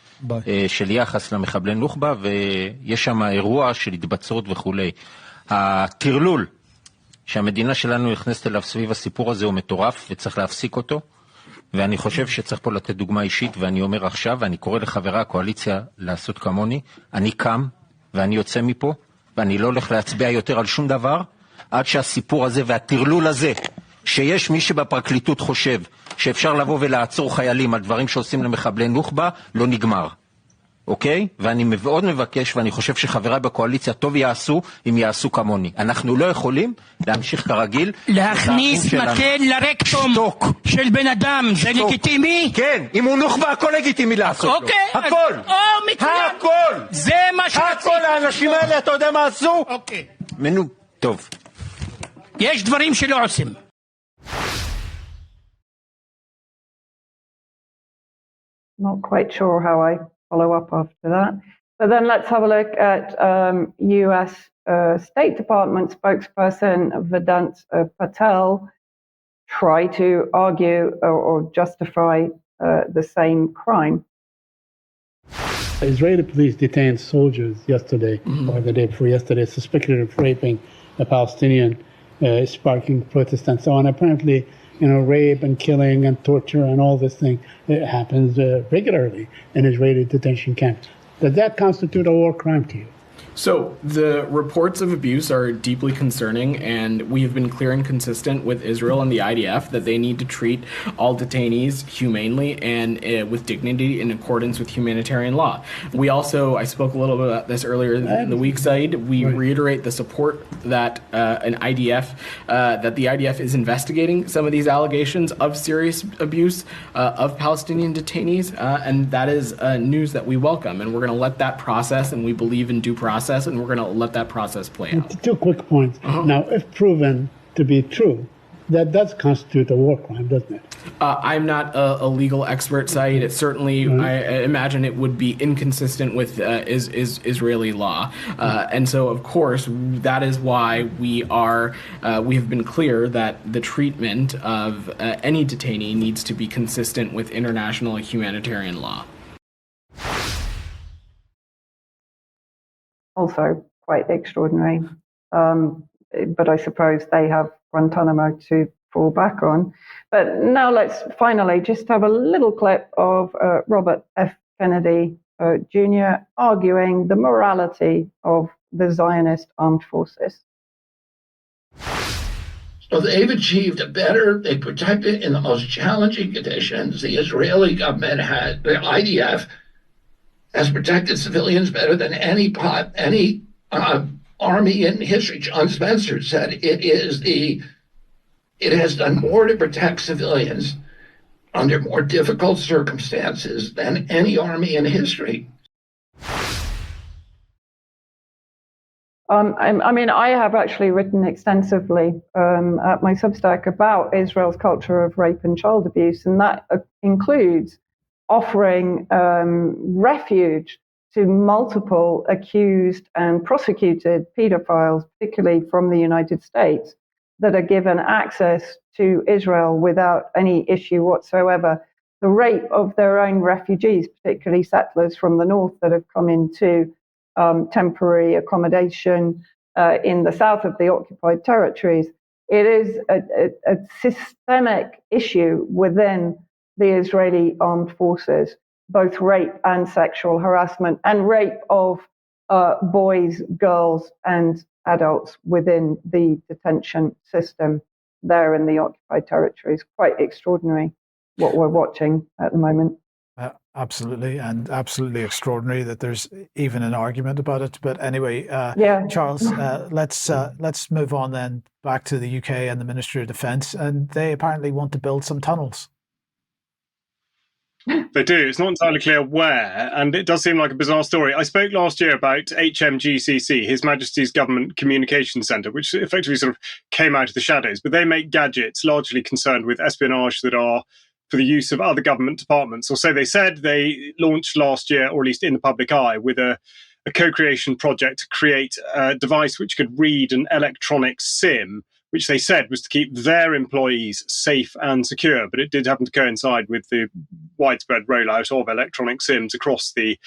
של יחס למחבלי נוח'בה, ויש שם אירוע של התבצרות וכולי. הטרלול שהמדינה שלנו נכנסת אליו סביב הסיפור הזה הוא מטורף, וצריך להפסיק אותו, ואני חושב שצריך פה לתת דוגמה אישית, ואני אומר עכשיו, ואני קורא לחברי הקואליציה לעשות כמוני, אני קם ואני יוצא מפה, ואני לא הולך להצביע יותר על שום דבר, עד שהסיפור הזה והטרלול הזה, שיש מי שבפרקליטות חושב שאפשר לבוא ולעצור חיילים על דברים שעושים למחבלי נוח'בה, לא נגמר. אוקיי? ואני מאוד מבקש, ואני חושב שחבריי בקואליציה טוב יעשו, אם יעשו כמוני. אנחנו לא יכולים להמשיך כרגיל. להכניס מקל לרקטום של בן אדם, זה לגיטימי? כן, אם הוא נוח'בה, הכל לגיטימי לעשות לו. הכל. הכל. זה מה שרציתי. הכל, האנשים האלה, אתה יודע מה עשו? אוקיי. טוב. יש דברים שלא עושים. Not quite sure how I follow up after that. But then let's have a look at US State Department spokesperson Vedant Patel try to argue or justify the same crime. Israeli police detained soldiers yesterday, or the day before yesterday, suspected of raping a Palestinian, sparking protests and so on. Apparently, rape and killing and torture and all this thing happens regularly in Israeli detention camps. Does that constitute a war crime to you? So the reports of abuse are deeply concerning, and we have been clear and consistent with Israel and the IDF that they need to treat all detainees humanely and with dignity in accordance with humanitarian law. We also, I spoke a little bit about this earlier in the week, Said, we reiterate the support that that the IDF is investigating some of these allegations of serious abuse of Palestinian detainees, and that is news that we welcome, and we're going to let that process, and we believe in due process, and we're going to let that process play out. Two quick points. Now, if proven to be true, that does constitute a war crime, doesn't it? I'm not a legal expert, Saeed. It certainly, I imagine it would be inconsistent with Israeli law. And so, of course, that is why we have been clear that the treatment of any detainee needs to be consistent with international humanitarian law. Also quite extraordinary. But I suppose they have Guantanamo to fall back on. But now let's finally just have a little clip of Robert F. Kennedy Jr. arguing the morality of the Zionist armed forces. So they've achieved they protected in the most challenging conditions. The Israeli government the IDF has protected civilians better than any army in history. John Spencer said it has done more to protect civilians under more difficult circumstances than any army in history. I have actually written extensively at my Substack about Israel's culture of rape and child abuse, and that includes offering refuge to multiple accused and prosecuted pedophiles, particularly from the United States, that are given access to Israel without any issue whatsoever. The rape of their own refugees, particularly settlers from the north that have come into temporary accommodation in the south of the occupied territories. It is a systemic issue within the Israeli armed forces, both rape and sexual harassment, and rape of boys, girls, and adults within the detention system there in the occupied territories. Quite extraordinary what we're watching at the moment. Absolutely, and absolutely extraordinary that there's even an argument about it. But anyway, Charles, let's move on then back to the UK and the Ministry of Defence, and they apparently want to build some tunnels. They do. It's not entirely clear where, and it does seem like a bizarre story. I spoke last year about HMGCC, His Majesty's Government Communications Centre, which effectively sort of came out of the shadows, but they make gadgets largely concerned with espionage that are for the use of other government departments, or so they said. They launched last year, or at least in the public eye, with a co-creation project to create a device which could read an electronic SIM which they said was to keep their employees safe and secure. But it did happen to coincide with the widespread rollout of electronic SIMs across the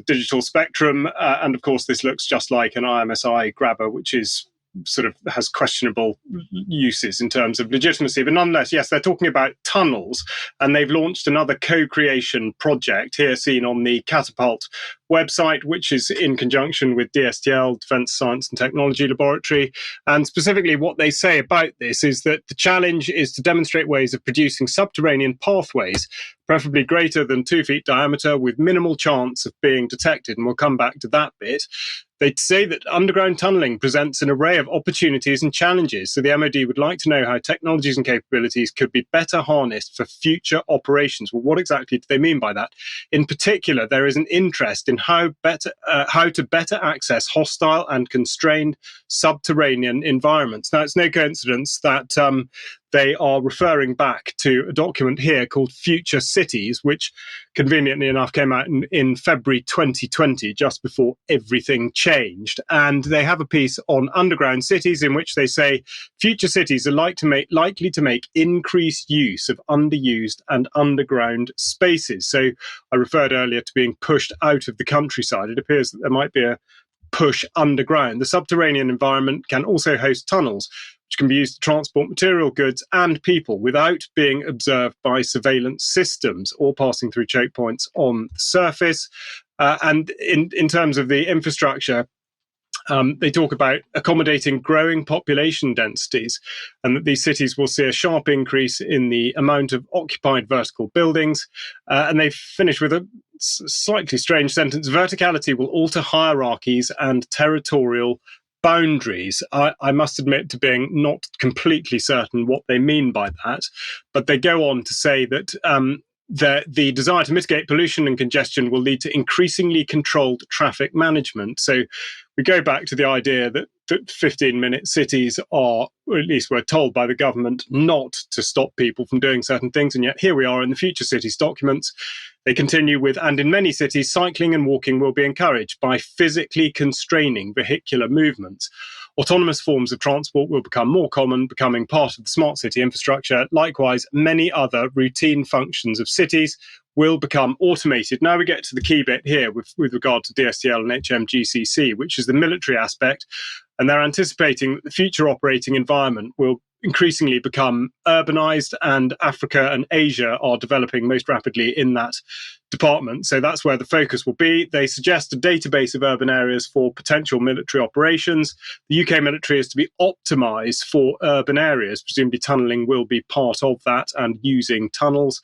digital spectrum. And of course, this looks just like an IMSI grabber, which is sort of has questionable uses in terms of legitimacy. But nonetheless, yes, they're talking about tunnels, and they've launched another co-creation project here seen on the Catapult website, which is in conjunction with DSTL, Defence Science and Technology Laboratory. And specifically what they say about this is that the challenge is to demonstrate ways of producing subterranean pathways, preferably greater than 2 feet diameter, with minimal chance of being detected. And we'll come back to that bit. They say that underground tunnelling presents an array of opportunities and challenges. So the MOD would like to know how technologies and capabilities could be better harnessed for future operations. Well, what exactly do they mean by that? In particular, there is an interest in how to better access hostile and constrained subterranean environments. Now, it's no coincidence that they are referring back to a document here called Future Cities, which conveniently enough came out in February 2020, just before everything changed. And they have a piece on underground cities in which they say future cities are likely to make increased use of underused and underground spaces. So I referred earlier to being pushed out of the countryside. It appears that there might be a push underground. The subterranean environment can also host tunnels, which can be used to transport material goods and people without being observed by surveillance systems or passing through choke points on the surface. And in terms of the infrastructure, they talk about accommodating growing population densities, and that these cities will see a sharp increase in the amount of occupied vertical buildings. And they finish with a slightly strange sentence: verticality will alter hierarchies and territorial boundaries. I must admit to being not completely certain what they mean by that, but they go on to say that the desire to mitigate pollution and congestion will lead to increasingly controlled traffic management. So we go back to the idea that 15-minute cities are, or at least we're told by the government, not to stop people from doing certain things. And yet here we are in the Future Cities documents. They continue with, and in many cities, cycling and walking will be encouraged by physically constraining vehicular movements. Autonomous forms of transport will become more common, becoming part of the smart city infrastructure. Likewise, many other routine functions of cities will become automated. Now we get to the key bit here with regard to DSTL and HMGCC, which is the military aspect. And they're anticipating that the future operating environment will increasingly become urbanized, and Africa and Asia are developing most rapidly in that department. So that's where the focus will be. They suggest a database of urban areas for potential military operations. The UK military is to be optimized for urban areas. Presumably tunneling will be part of that, and using tunnels.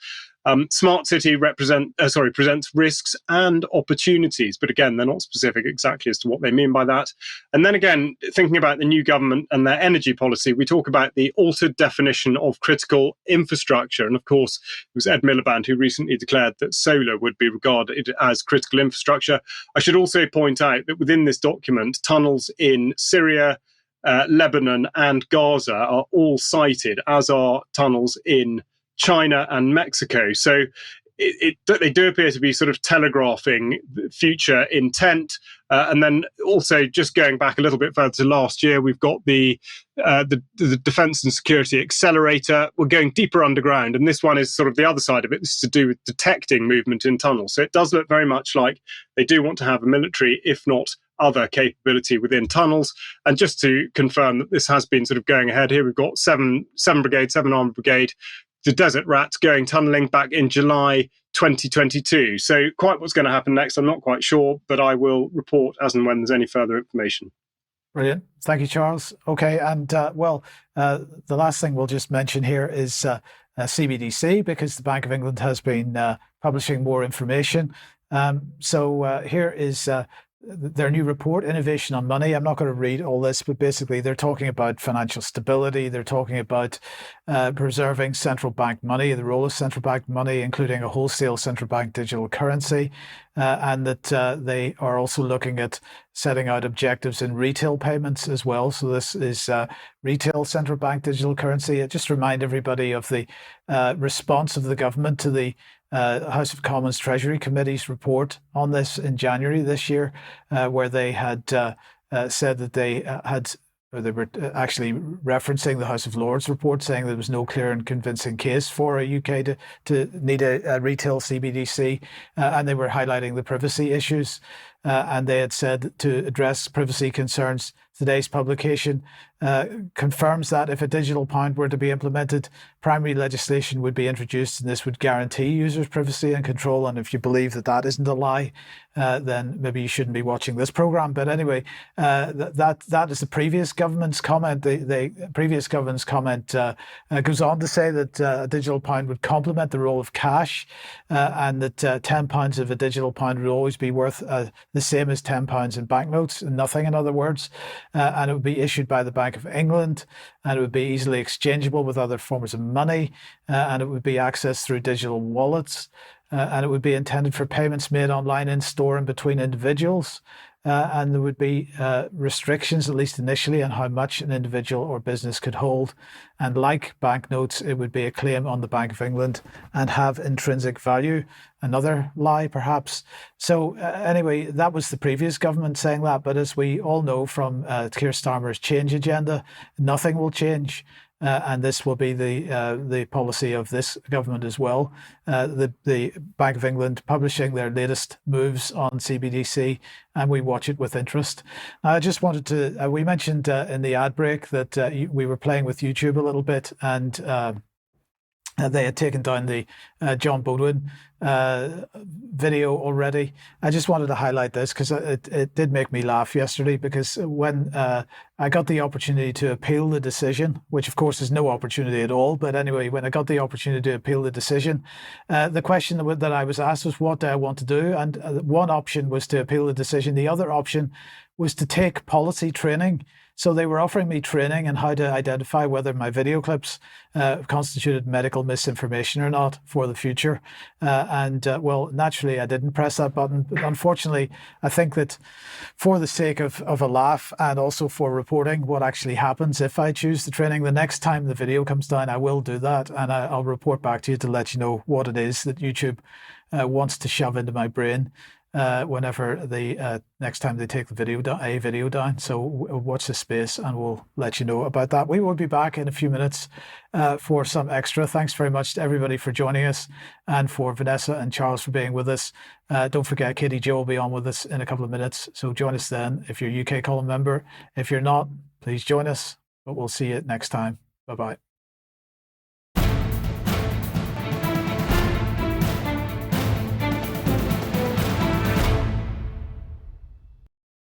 Smart city presents risks and opportunities, but again, they're not specific exactly as to what they mean by that. And then again, thinking about the new government and their energy policy, we talk about the altered definition of critical infrastructure. And of course, it was Ed Miliband who recently declared that solar would be regarded as critical infrastructure. I should also point out that within this document, tunnels in Syria, Lebanon and Gaza are all cited, as are tunnels in China and Mexico. So they do appear to be sort of telegraphing future intent. And then also just going back a little bit further to last year, we've got the Defence and Security Accelerator. We're going deeper underground. And this one is sort of the other side of it. This is to do with detecting movement in tunnels. So it does look very much like they do want to have a military, if not other capability within tunnels. And just to confirm that this has been sort of going ahead here, we've got 7 Armoured Brigade, the Desert Rats going tunnelling back in July 2022. So quite what's going to happen next, I'm not quite sure, but I will report as and when there's any further information. Brilliant. Thank you, Charles. Okay, and the last thing we'll just mention here is CBDC, because the Bank of England has been publishing more information. So here is their new report, Innovation on Money. I'm not going to read all this, but basically they're talking about financial stability. They're talking about preserving central bank money, the role of central bank money, including a wholesale central bank digital currency, and that they are also looking at setting out objectives in retail payments as well. So this is retail central bank digital currency. I just remind everybody of the response of the government to the House of Commons Treasury Committee's report on this in January this year, where they had said that they had they were actually referencing the House of Lords report, saying there was no clear and convincing case for a UK to need a retail CBDC, and they were highlighting the privacy issues. And they had said to address privacy concerns, today's publication confirms that if a digital pound were to be implemented, primary legislation would be introduced, and this would guarantee users' privacy and control. And if you believe that that isn't a lie, then maybe you shouldn't be watching this program. But anyway, that is the previous government's comment. The previous government's comment goes on to say that a digital pound would complement the role of cash, and that £10 of a digital pound would always be worth the same as £10 in banknotes, nothing in other words, and it would be issued by the Bank of England, and it would be easily exchangeable with other forms of money, and it would be accessed through digital wallets, and it would be intended for payments made online, in store, and between individuals. And there would be restrictions, at least initially, on how much an individual or business could hold. And like banknotes, it would be a claim on the Bank of England and have intrinsic value. Another lie, perhaps. So anyway, that was the previous government saying that. But as we all know from Keir Starmer's change agenda, nothing will change. And this will be the policy of this government as well. The Bank of England publishing their latest moves on CBDC, and we watch it with interest. I just wanted to, we mentioned in the ad break that we were playing with YouTube a little bit, and they had taken down the John Bodwin video already. I just wanted to highlight this because it did make me laugh yesterday, because when I got the opportunity to appeal the decision, which of course is no opportunity at all, but anyway, when I got the opportunity to appeal the decision, the question that I was asked was, what do I want to do? And one option was to appeal the decision. The other option was to take policy training. So they were offering me training on how to identify whether my video clips constituted medical misinformation or not for the future. Well, naturally, I didn't press that button. But unfortunately, I think that for the sake of a laugh, and also for reporting what actually happens if I choose the training, the next time the video comes down, I will do that. And I'll report back to you to let you know what it is that YouTube wants to shove into my brain whenever the next time they take the video down. So watch this space and we'll let you know about that. We will be back in a few minutes for some extra. Thanks very much to everybody for joining us, and for Vanessa and Charles for being with us. Don't forget, Katie Jo will be on with us in a couple of minutes. So join us then if you're a UK column member. If you're not, please join us, but we'll see you next time. Bye-bye.